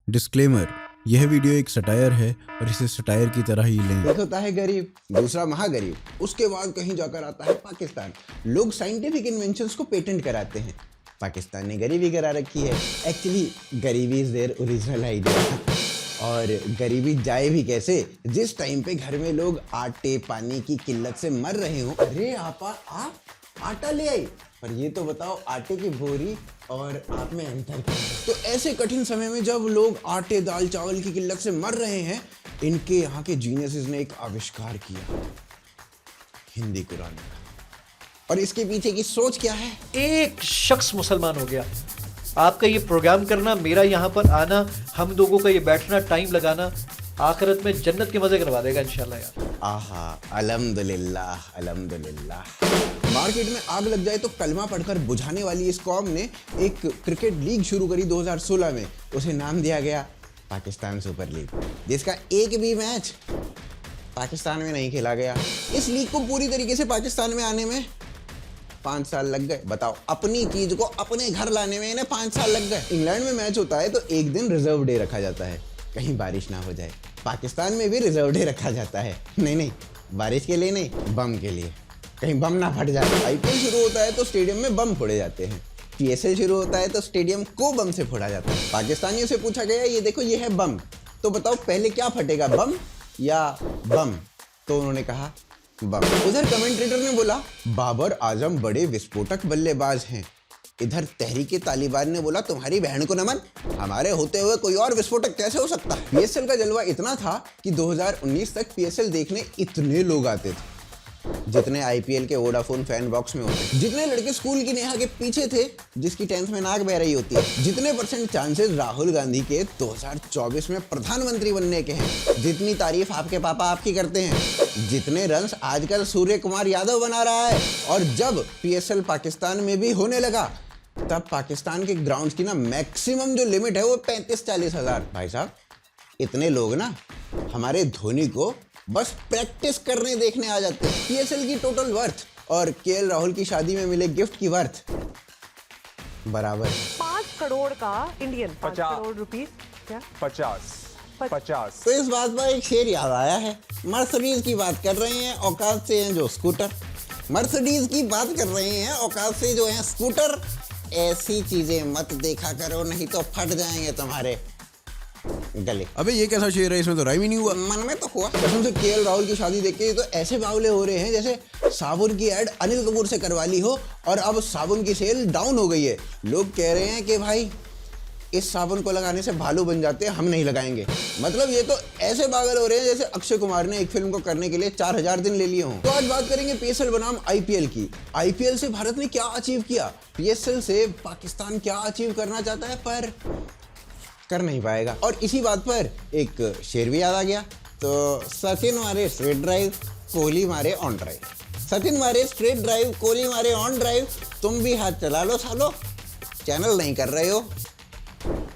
Disclaimer, यह video एक satire है और इसे सटायर की तरह ही लें। एक होता है गरीब, दूसरा महागरीब, उसके बाद कहीं जाकर आता है पाकिस्तान। लोग साइंटिफिक इन्वेंशंस को पेटेंट कराते हैं। पाकिस्तान ने गरीबी करा रखी है। एक्चुअली गरीबी इज देयर ओरिजिनल आइडिया। और गरीबी जाए भी कैसे, जिस टाइम पे घर में लोग आटे पानी की किल्लत से मर रहे हो। अरे आपा आप आटा ले आई, पर ये तो बताओ आटे की बोरी और आप में अंतर क्या है? तो ऐसे कठिन समय में जब लोग आटे दाल चावल की किल्लत से मर रहे हैं, इनके यहाँ के जीनियसेस ने एक आविष्कार किया, हिंदी कुरान का। और इसके पीछे की सोच क्या है? एक शख्स मुसलमान हो गया, आपका ये प्रोग्राम करना, मेरा यहाँ पर आना, हम लोगों का ये बैठना, टाइम लगाना, आखिरत में जन्नत के मजे करवा देगा इंशाल्लाह यार। आहा, अल्हम्दुलिल्लाह अल्हम्दुलिल्लाह। मार्केट में आग लग जाए तो कलमा पढ़कर बुझाने वाली इस कौम ने एक क्रिकेट लीग शुरू करी 2016 में। उसे नाम दिया गया पाकिस्तान सुपर लीग, जिसका एक भी मैच पाकिस्तान में नहीं खेला गया। इस लीग को पूरी तरीके से पाकिस्तान में आने में 5 साल लग गए। बताओ, अपनी चीज को अपने घर लाने में इन्हें 5 साल लग गए। इंग्लैंड में मैच होता है तो एक दिन रिजर्व डे रखा जाता है, कहीं बारिश ना हो जाए। पाकिस्तान में भी रिजर्व डे रखा जाता है, नहीं बारिश के लिए नहीं, बम के लिए, कहीं बम ना फट जाए। आईपीएल शुरू होता है तो स्टेडियम में बम फोड़े जाते हैं। पीएसएल शुरू होता है तो स्टेडियम को बम से फोड़ा जाता है। पाकिस्तानियों से पूछा गया, ये देखो ये है बम, तो बताओ पहले क्या फटेगा, बम या बम? तो उन्होंने कहा बम। उधर कमेंटेटर ने बोला बाबर आजम बड़े विस्फोटक बल्लेबाज हैं। इधर तहरीके तालिबान ने बोला तुम्हारी बहन को नमन, हमारे होते हुए कोई और विस्फोटक कैसे हो सकता है। पीएसएल का जलवा इतना था कि 2019 तक पीएसएल देखने इतने लोग आते थे जितने आईपीएल के वोडाफोन फैन बॉक्स में होते, जितने लड़के स्कूल की नेहा के पीछे थे जिसकी 10th में नाक बह रही होती है, जितने % चांसेस राहुल गांधी के 2024 में प्रधानमंत्री बनने के हैं, जितनी तारीफ आपके पापा आपकी करते हैं, जितने रन्स आजकल सूर्य कुमार यादव बना रहा है। और जब पीएसएल पाकिस्तान में भी होने लगा, तब पाकिस्तान के ग्राउंड्स की ना मैक्सिमम जो लिमिट है वो 35-40 हजार। भाई साहब, इतने लोग ना हमारे धोनी को बस प्रैक्टिस करने देखने आ जाते हैं। पीएसएल की टोटल वर्थ और केएल राहुल की शादी में मिले गिफ्ट की वर्थ बराबर 5 करोड़ का इंडियन 5 करोड़ रुपीस क्या 50 तो इस बात पर एक शेर याद आया है। मर्सिडीज की बात कर रहे हैं, औकात से हैं जो स्कूटर। मर्सिडीज की बात कर रहे हैं, औकात से जो है स्कूटर। ऐसी चीजें मत देखा करो, नहीं तो फट जाएंगे तुम्हारे गले। अबे ये कैसा शेर है, इसमें तो राइम ही नहीं हुआ। मन में तो हुआ। कसम से केएल राहुल की शादी देख के तो ऐसे बावले हो रहे हैं जैसे साबुन की ऐड अनिल कपूर से करवा ली हो और अब साबुन की सेल डाउन हो गई है। लोग कह रहे हैं कि भाई इस साबुन को लगाने से भालू बन जाते हैं, हम नहीं लगाएंगे। मतलब ये तो ऐसे पागल हो रहे हैं जैसे अक्षय कुमार ने एक फिल्म को करने के लिए 4000 दिन ले लिए हों। तो आज बात करेंगे पीएसएल बनाम आईपीएल की। आईपीएल से भारत ने क्या अचीव किया, पीएसएल से पाकिस्तान क्या अचीव करना चाहता है पर कर नहीं पाएगा। और इसी बात पर एक शेर भी याद आ गया। तो सचिन मारे स्ट्रेट ड्राइव, कोहली मारे ऑन ड्राइव। सचिन मारे स्ट्रेट ड्राइव, कोहली मारे ऑन ड्राइव, तुम भी हाथ चला लो सालो। चैनल नहीं कर रहे हो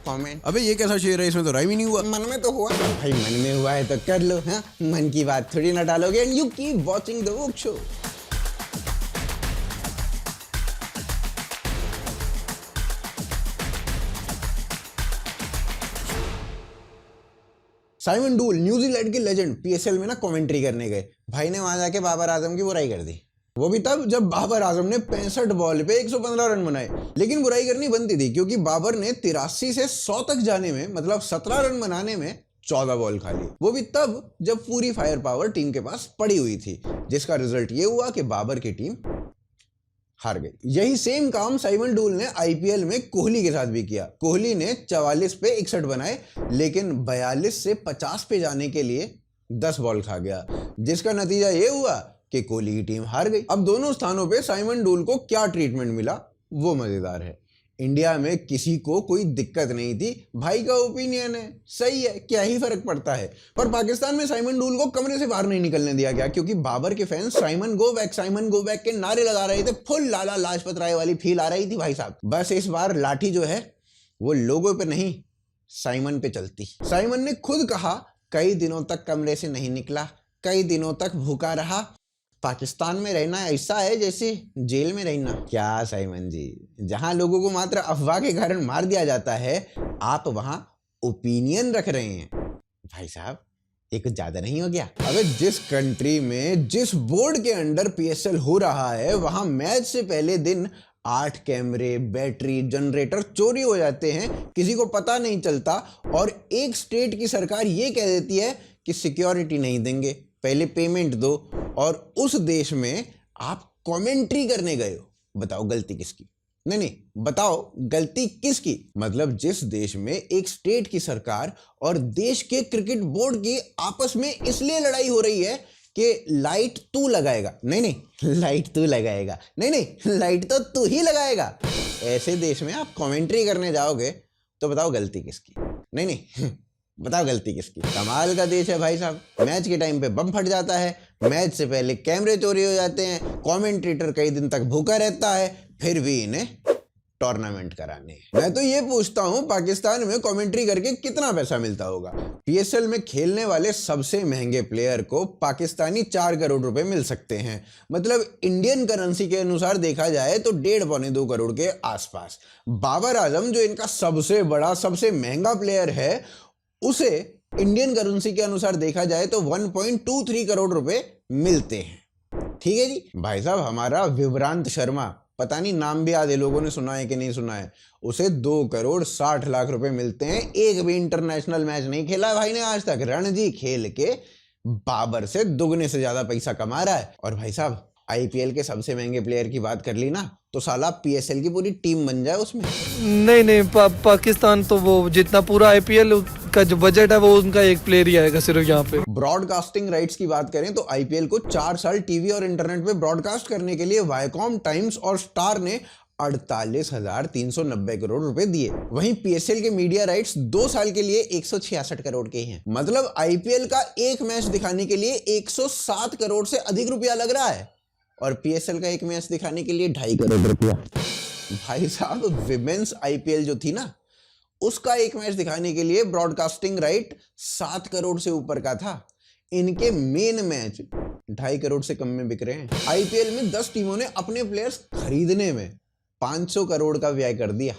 कमेंट। अबे ये कैसा शेर है, इसमें तो राइम ही नहीं हुआ। मन में तो हुआ भाई, मन में हुआ है तो कर लो। हाँ, मन की बात थोड़ी ना डालोगे। And you keep watching the woke show. Simon डूल, New Zealand के लेजेंड, पीएसएल में ना कमेंट्री करने गए। भाई ने वहां जाके बाबर आजम की बुराई कर दी। वो भी तब जब बाबर आजम ने 65 बॉल पे 115 रन बनाए। लेकिन बुराई करनी बनती थी क्योंकि बाबर ने 83 से 100 तक जाने में, मतलब 17 रन बनाने में 14 बॉल खा ली। वो भी तब जब पूरी फायर पावर टीम के पास पड़ी हुई थी, जिसका रिजल्ट ये हुआ कि बाबर की टीम हार गई। यही सेम काम साइमन डूल ने आईपीएल में कोहली के साथ भी किया। कोहली ने 44 पे 61 बनाए, लेकिन 42 से 50 पे जाने के लिए 10 बॉल खा गया, जिसका नतीजा ये हुआ कि कोहली की टीम हार गई। अब दोनों स्थानों पे साइमन डूल को क्या ट्रीटमेंट मिला वो मजेदार है। इंडिया में किसी को कोई दिक्कत नहीं थी, भाई का ओपिनियन है, सही है, क्या ही फर्क पड़ता है। पर पाकिस्तान में साइमन डूल को कमरे से बाहर नहीं निकलने दिया गया क्योंकि बाबर के फैंस साइमन गो बैक के नारे लगा रहे थे। फुल लाला लाजपत राय वाली फील आ रही थी भाई साहब। बस इस बार लाठी जो है वो लोगों पे नहीं, साइमन पे चलती। साइमन ने खुद कहा कई दिनों तक कमरे से नहीं निकला, कई दिनों तक भूखा रहा। पाकिस्तान में रहना ऐसा है जैसे जेल में रहना। क्या साइमन जी, जहां लोगों को मात्र अफवाह के कारण मार दिया जाता है, आप वहां ओपिनियन रख रहे हैं। भाई साहब ये कुछ ज्यादा नहीं हो गया? अबे जिस कंट्री में जिस बोर्ड के अंडर पीएसएल हो रहा है वहां मैच से पहले दिन 8 कैमरे, बैटरी, जनरेटर चोरी हो जाते हैं, किसी को पता नहीं चलता, और एक स्टेट की सरकार ये कह देती है कि सिक्योरिटी नहीं देंगे, पहले पेमेंट दो, और उस देश में आप कमेंट्री करने गए हो। बताओ गलती किसकी? नहीं, बताओ गलती किसकी? मतलब जिस देश में एक स्टेट की सरकार और देश के क्रिकेट बोर्ड की आपस में इसलिए लड़ाई हो रही है कि लाइट तू लगाएगा, नहीं लाइट तू लगाएगा, नहीं लाइट तो तू ही लगाएगा, ऐसे देश में आप कमेंट्री करने जाओगे तो बताओ गलती किसकी? नहीं बताओ गलती किसकी? कमाल का देश है भाई साहब। मैच के टाइम पे बम फट जाता है, मैच से पहले कैमरे चोरी हो जाते हैं, कमेंटेटर कई दिन तक भूखा रहता है, फिर भी इन्हें टूर्नामेंट कराने। मैं तो ये पूछता हूं पाकिस्तान में कमेंट्री करके कितना पैसा मिलता होगा? पीएसएल में खेलने वाले सबसे महंगे प्लेयर को पाकिस्तानी 4 करोड़ रुपए मिल सकते हैं। मतलब इंडियन करेंसी के अनुसार देखा जाए तो 1.5-2 करोड़ के आसपास। बाबर आजम जो इनका सबसे बड़ा सबसे महंगा प्लेयर है, उसे इंडियन करेंसी के अनुसार देखा जाए तो 1.23 करोड़ रुपए मिलते हैं। ठीक है जी। भाई साहब हमारा विभ्रांत शर्मा, पता नहीं नाम भी आधे लोगों ने सुना है कि नहीं सुना है, उसे 2 करोड़ 60 लाख रुपए मिलते हैं। एक भी इंटरनेशनल मैच नहीं खेला भाई ने आज तक, रणजी खेल के बाबर से दुगने से ज्यादा पैसा कमा रहा है। और भाई साहब आईपीएल के सबसे महंगे प्लेयर की बात कर ली ना, तो साला पीएसएल की पूरी टीम बन जाए उसमें। नहीं पाकिस्तान तो वो जितना पूरा आईपीएल का जो बजट है वो उनका एक प्लेयर ही आएगा सिर्फ यहाँ पे। ब्रॉडकास्टिंग राइट्स की बात करें तो आईपीएल को 4 साल टीवी और इंटरनेट पे ब्रॉडकास्ट करने के लिए वायकॉम, टाइम्स और स्टार ने 48,390 करोड़ रुपए दिए। वहीं पीएसएल के मीडिया राइट्स 2 साल के लिए 166 करोड़ के हैं। मतलब आईपीएल का एक मैच दिखाने के लिए 107 करोड़ से अधिक रुपया लग रहा है, और पीएसएल का एक मैच दिखाने के लिए 2.5 करोड़ रुपया। भाई साहब विमेंस आईपीएल जो थी ना, उसका एक मैच दिखाने के लिए ब्रॉडकास्टिंग राइट 7 करोड़ से ऊपर का था। इनके मेन मैच 2.5 करोड़ से कम में बिक रहे हैं। आईपीएल में 10 टीमों ने अपने प्लेयर्स खरीदने में 500 करोड़ का व्यय कर दिया।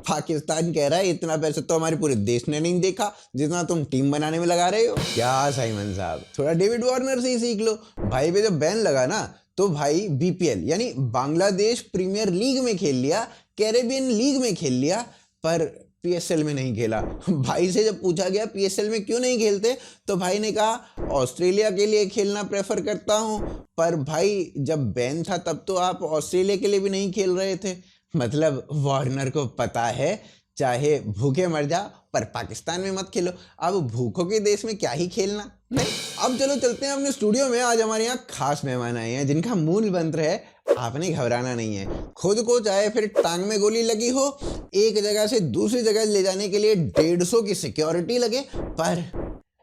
पाकिस्तान कह रहा है इतना पैसा तो हमारे पूरे देश ने नहीं देखा जितना तुम टीम बनाने में लगा रहे हो। क्या साइमन साहब, थोड़ा डेविड वार्नर से ही सीख लो। भाई पे जब बैन लगा ना, तो भाई बीपीएल यानी बांग्लादेश प्रीमियर लीग में खेल लिया, कैरेबियन लीग में खेल लिया, पर पीएसएल में नहीं खेला। भाई से जब पूछा गया पीएसएल में क्यों नहीं खेलते, तो भाई ने कहा ऑस्ट्रेलिया के लिए खेलना प्रेफर करता हूं। पर भाई जब बैन था तब तो आप ऑस्ट्रेलिया के लिए भी नहीं खेल रहे थे। मतलब वार्नर को पता है चाहे भूखे मर जा पर पाकिस्तान में मत खेलो। अब भूखों के देश में क्या ही खेलना। नहीं, अब चलो चलते हैं अपने स्टूडियो में। आज हमारे यहाँ खास मेहमान आए हैं जिनका मूल मंत्र है आपने घबराना नहीं है। खुद को चाहे फिर टांग में गोली लगी हो, एक जगह से दूसरी जगह ले जाने के लिए 150 की सिक्योरिटी लगे, पर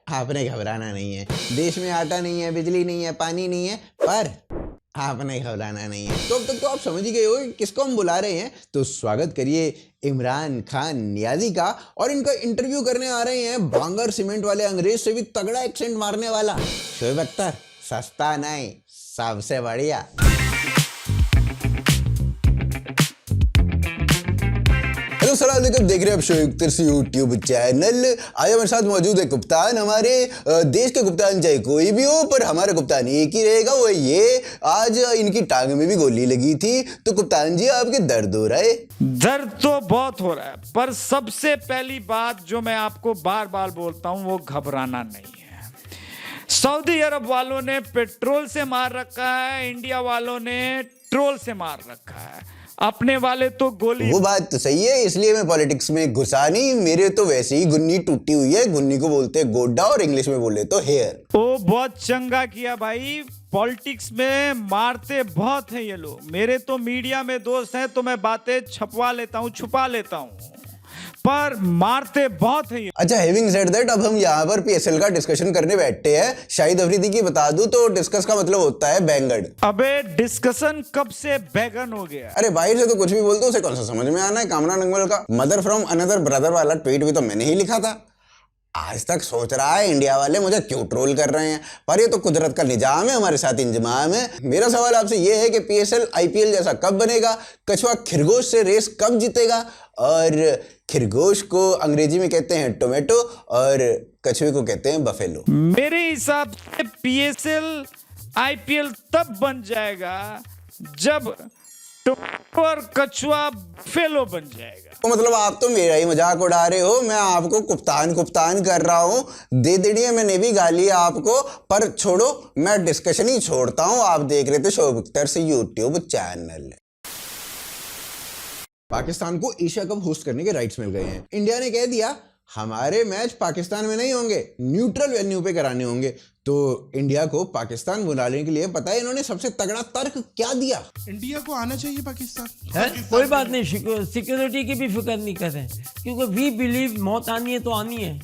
आपने घबराना नहीं है। देश में आटा नहीं है, बिजली नहीं है, पानी नहीं है, पर आपने घबराना नहीं है। तो अब तक तो आप समझ ही गए हो कि किसको हम बुला रहे हैं। तो स्वागत करिए इमरान खान नियाजी का। और इनका इंटरव्यू करने आ रहे हैं बांगर सीमेंट वाले अंग्रेज से भी तगड़ा एक्सेंट मारने वाला शोएब अख्तर। सस्ता नहीं, सबसे बढ़िया। अस्सलाम वालेकुम, देख रहे हैं आप शोएब अख्तर से यूट्यूब चैनल। आज हमारे साथ मौजूद है कप्तान। हमारे देश के कप्तान चाहे कोई भी हो, पर हमारा कप्तान एक ही रहेगा, वो ये। आज इनकी टांग में भी गोली लगी थी। तो कप्तान जी आपके दर्द हो रहा है? दर्द तो बहुत हो रहा है, पर सबसे पहली बात जो मैं आपको बार बार बोलता हूं वो घबराना नहीं है। सऊदी अरब वालों ने पेट्रोल से मार रखा है, इंडिया वालों ने ट्रोल से मार रखा है, अपने वाले तो गोली। वो बात तो सही है, इसलिए मैं पॉलिटिक्स में घुसा नहीं। मेरे तो वैसे ही गुन्नी टूटी हुई है। गुन्नी को बोलते हैं गोड्डा और इंग्लिश में बोले तो हेयर। ओ बहुत चंगा किया भाई। पॉलिटिक्स में मारते बहुत हैं ये लोग। मेरे तो मीडिया में दोस्त हैं तो मैं बातें छपवा लेता हूँ, छुपा लेता हूँ, पर मारते बहुत है ये। अच्छा, हैविंग सेड दैट, अब हम यहाँ पर पीएसएल का डिस्कशन करने बैठे हैं। शाहिद अफरीदी की बता दूं तो डिस्कस का मतलब होता है बैंगन। अबे डिस्कशन कब से बैगन हो गया? अरे बाहर से तो कुछ भी बोल दो, उसे कौन सा समझ में आना है। कामरान अंगवल का मदर फ्रॉम अनदर ब्रदर वाला ट्वीट भी तो मैंने ही लिखा था। आज तक सोच रहा है इंडिया वाले मुझे क्यों ट्रोल कर रहे हैं, पर ये तो कुदरत का निजाम है, हमारे साथ इंजमाम है। मेरा सवाल आपसे ये है कि पीएसएल आईपीएल जैसा कब बनेगा, कछुआ खरगोश से रेस कब जीतेगा, और खरगोश को अंग्रेजी में कहते हैं टोमेटो और कछुए को कहते हैं बफेलो। मेरे हिसाब से पीएसएल आईपीएल तब बन जाएगा जब टोमेटो और कछुआ फेलो बन जाएगा। तो मतलब आप तो मेरा ही मजाक उड़ा रहे हो, मैं आपको कुप्तान कर रहा हूँ। दे दिए मैंने भी गाली आपको, पर छोड़ो, मैं डिस्कशन ही छोड़ता हूँ। आप देख रहे थे शोएब अख्तर से यूट्यूब चैनल। पाकिस्तान को एशिया कप होस्ट करने के राइट्स मिल गए हैं। इंडिया ने कह दिया हमारे मैच पाकिस्तान में नहीं होंगे, न्यूट्रल वेन्यू पे कराने होंगे। तो इंडिया को पाकिस्तान बुलाने के लिए पता है इन्होंने सबसे तगड़ा तर्क क्या दिया? इंडिया को आना चाहिए पाकिस्तान। है? कोई बात नहीं, सिक्योरिटी की भी फिक्र नहीं करें, क्योंकि वी बिलीव मौत आनी है तो आनी है।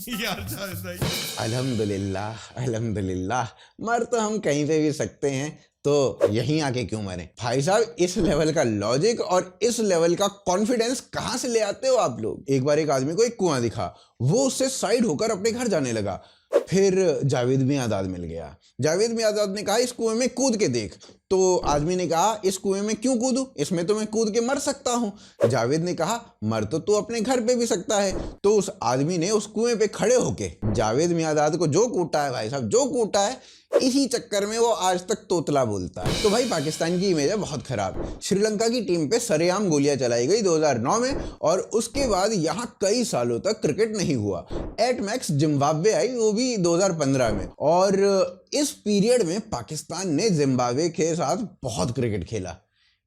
अल्हम्दुलिल्लाह अल्हम्दुलिल्लाह, मर तो हम कहीं पे भी सकते हैं, तो यहीं आके क्यों मरे? भाई साहब, इस लेवल का लॉजिक और इस लेवल का कॉन्फिडेंस कहां से ले आते हो आप लोग? एक बार एक आदमी को एक कुआं दिखा, वो उससे साइड होकर अपने घर जाने लगा। फिर जावेद मियादाद मिल गया। जावेद मियादाद ने कहा इस कुएं में कूद के देख। तो आदमी ने कहा इस कुएं में क्यों कूदूं, इसमें तो मैं कूद के मर सकता हूं। जावेद ने कहा मर तो तू अपने घर पे भी सकता है। तो उस आदमी ने उस कुएं पे खड़े होके जावेद मियादाद को जो कूटा है, भाई साहब जो कूटा है, इसी चक्कर में वो आज तक तोतला बोलता है। तो भाई पाकिस्तान की इमेज है बहुत खराब। श्रीलंका की टीम पे सरेआम गोलियां चलाई गई 2009 में, और उसके बाद यहाँ कई सालों तक क्रिकेट नहीं हुआ। एट मैक्स जिम्बाब्वे आई, वो भी 2015 में, और इस पीरियड में पाकिस्तान ने जिम्बाब्वे के साथ बहुत क्रिकेट खेला।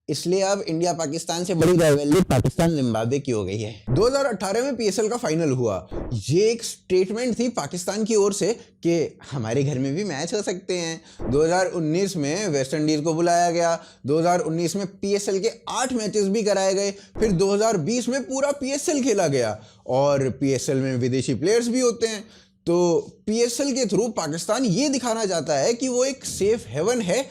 इसलिए अब इंडिया पाकिस्तान से बड़ी राइवलरी पाकिस्तान जिम्बाब्वे की हो गई है। 2018 में पीएसएल का फाइनल हुआ। ये एक स्टेटमेंट थी पाकिस्तान की ओर से कि हमारे घर में भी मैच हो सकते हैं। 2019 में वेस्ट इंडीज को बुलाया गया। 2019 में पीएसएल के 8 मैचेस भी कराए गए। फिर 2020 में पूरा पीएसएल खेला गया, और पीएसएल में विदेशी प्लेयर्स भी होते हैं। तो पीएसएल के थ्रू पाकिस्तान ये दिखाना चाहता है कि वो एक सेफ हेवन है,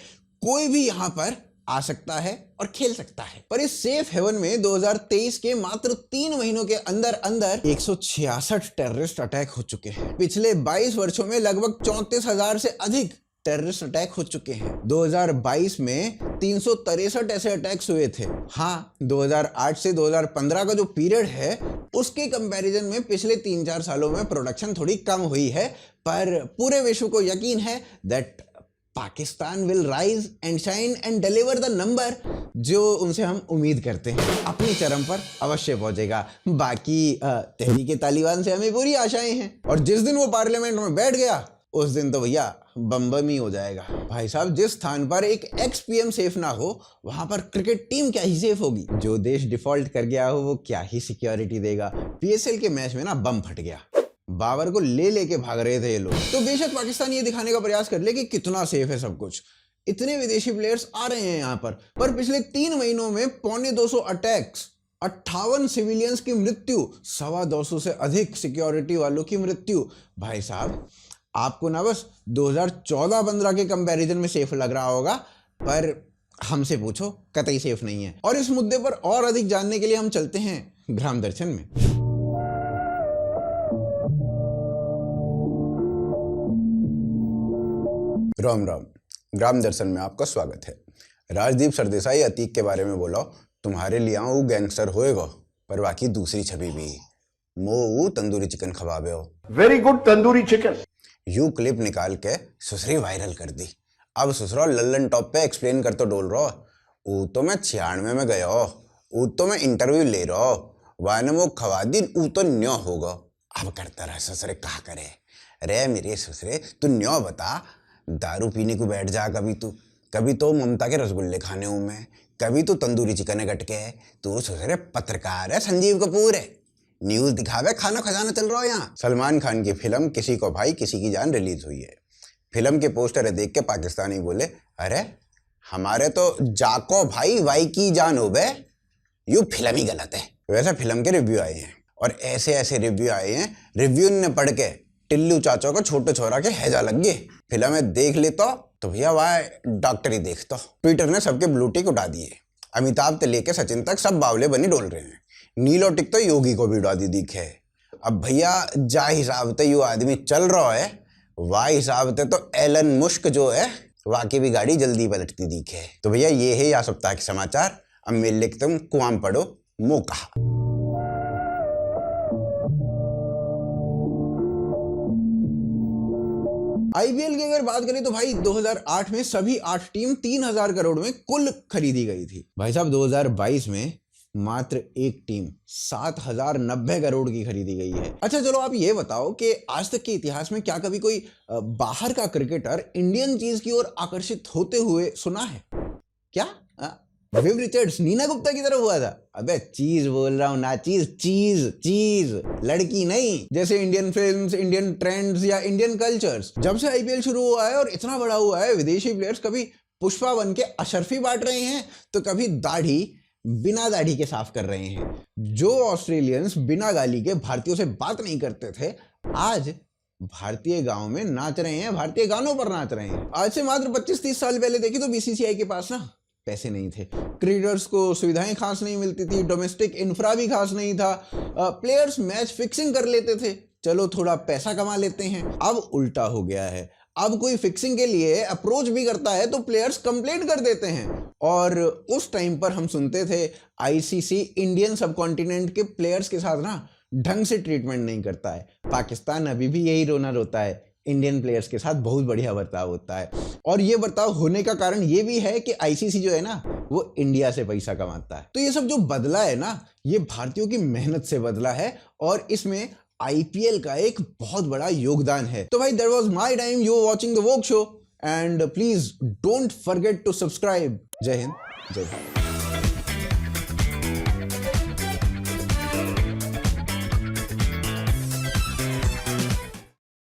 कोई भी यहाँ पर आ सकता है और खेल सकता है। पर इस सेफ हेवन में 2023 के मात्र 3 महीनों के अंदर अंदर 166 टेररिस्ट अटैक हो चुके हैं। पिछले 22 वर्षों में लगभग 34,000 से अधिक टेररिस्ट अटैक हो चुके हैं। 2022 में 363 ऐसे अटैक्स हुए थे। हाँ, 2008 से 2015 का जो पीरियड है उसके कंपैरिजन में पिछले 3-4 सालों में प्रोडक्शन थोड़ी कम हुई है, पर पूरे विश्व को यकीन है that Pakistan will rise and shine and deliver the number जो उनसे हम उम्मीद करते हैं, अपनी चरम पर अवश्य पहुंचेगा। बाकी तहरीके तालिबान से हमें पूरी आशाएं हैं, और जिस दिन वो पार्लियामेंट में बैठ गया उस दिन तो भैया बम ही हो जाएगा। भाई साहब, जिस स्थान पर एक एक्स पीएम सेफ ना हो वहां पर क्रिकेट टीम क्या ही सेफ होगी। जो देश डिफॉल्ट कर गया हो वो क्या ही सिक्योरिटी देगा। पीएसएल के मैच में ना बम फट गया, बाबर को लेके भाग रहे थे ये लोग। तो बेशक पाकिस्तान ये दिखाने का प्रयास कर ले कि कितना सेफ है सब कुछ, इतने विदेशी प्लेयर्स आ रहे हैं यहाँ पर पिछले 3 महीनों में 250 अटैक्स, 58 सिविलियंस की मृत्यु, 225 से अधिक सिक्योरिटी वालों की मृत्यु। भाई साहब, आपको ना बस 2014-15 के कंपैरिजन में सेफ लग रहा होगा, पर हमसे पूछो कतई सेफ नहीं है। और इस मुद्दे पर और अधिक जानने के लिए हम चलते हैं ग्राम दर्शन में। राम राम, ग्राम दर्शन में आपका स्वागत है। राजदीप सरदेसाई अतीक के बारे में बोला, तुम्हारे लिए वो गैंगस्टर होएगा, पर बाकी दूसरी छवि भी वो तंदूरी चिकन खवाबे हो। Very good tandoori chicken. You clip निकाल के ससुरी वायरल कर दी। अब ससुरा लल्लन टॉप पे एक्सप्लेन कर तो डोल रहा, वो तो मैं 96 में गया, वो तो मैं इंटरव्यू ले रहा, वाने वो खवा दी, वो तो न्यो होगा। अब करता रहा ससुरे, कहा करे रे मेरे ससुरे, तू न्यो बता, दारू पीने को बैठ जा कभी तो ममता के रसगुल्ले खाने हूँ मैं, कभी तो तंदूरी चिकन गटके है, तू ससुरे पत्रकार है, संजीव कपूर है, न्यूज़ दिखावे, खाना खजाना चल रहा है यहाँ। सलमान खान की फिल्म किसी को भाई किसी की जान रिलीज हुई है। फिल्म के पोस्टर देख के पाकिस्तानी बोले, अरे हमारे तो जाको भाई वाई की जान हो बे, यू फिल्म ही गलत है। वैसे फिल्म के रिव्यू आए हैं, और ऐसे ऐसे रिव्यू आए हैं, रिव्यू ने पढ़ के टिल्लू चाचा को छोटे छोरा के हैजा लग गए। फिल्म में देख लेता तो भैया वह डॉक्टर ही देखता। ट्विटर ने सबके ब्लू टिक उड़ा दिए, अमिताभ से लेके सचिन तक सब बावले बनी डोल रहे हैं। नीलो टिक तो योगी को भी उड़ा दी दिखे। अब भैया जा हिसाब से यू आदमी चल रहा है, वाह हिसाब से तो एलन मुस्क जो है वाकई भी गाड़ी जल्दी पलटती दिखे। तो भैया ये है या सप्ताह के समाचार। अब मेरे लिए तुम कुआम पढ़ो मौका। आईपीएल की अगर बात करें तो भाई 2008 में सभी 8 टीम 3000 करोड़ में कुल खरीदी गई थी। भाई साहब 2022 में मात्र एक टीम 7090 करोड़ की खरीदी गई है। अच्छा चलो आप ये बताओ कि आज तक के इतिहास में क्या कभी कोई बाहर का क्रिकेटर इंडियन चीज की ओर आकर्षित होते हुए सुना है क्या? विव रिचर्ड्स नीना गुप्ता की तरफ हुआ था। अबे चीज बोल रहा हूं ना, चीज लड़की नहीं। जैसे इंडियन फिल्म्स, इंडियन ट्रेंड्स या इंडियन कल्चर्स। जब से आईपीएल शुरू हुआ है और इतना बड़ा हुआ है, विदेशी प्लेयर्स कभी पुष्पा बन के अशरफी बांट रहे हैं तो कभी दाढ़ी बिना दाढ़ी के साफ कर रहे हैं। जो ऑस्ट्रेलियंस बिना गाली के भारतीयों से बात नहीं करते थे, आज भारतीय गांव में नाच रहे हैं, भारतीय गानों पर नाच रहे हैं। आज से मात्र 25-30 साल पहले देखी तो बीसीसीआई के पास ना पैसे नहीं थे, क्रिकेटर्स को सुविधाएं खास नहीं मिलती थी, डोमेस्टिक इंफ्रा भी खास नहीं था, प्लेयर्स मैच फिक्सिंग कर लेते थे, चलो थोड़ा पैसा कमा लेते हैं। अब उल्टा हो गया है, अब कोई फिक्सिंग के लिए अप्रोच भी करता है तो प्लेयर्स कंप्लेंट कर देते हैं। और उस टाइम पर हम सुनते थे आईसीसी इंडियन सबकॉन्टिनेंट के प्लेयर्स के साथ ना ढंग से ट्रीटमेंट नहीं करता है। पाकिस्तान अभी भी यही रोना रोता है, इंडियन प्लेयर्स के साथ बहुत बढ़िया बर्ताव होता है। और ये बर्ताव होने का कारण ये भी है कि आईसीसी जो है ना वो इंडिया से पैसा कमाता है। तो ये सब जो बदला है ना, ये भारतीयों की मेहनत से बदला है और इसमें आईपीएल का एक बहुत बड़ा योगदान है। तो भाई that was my time, you watching the woke show and please don't forget to subscribe. जय हिंद, जय भारत।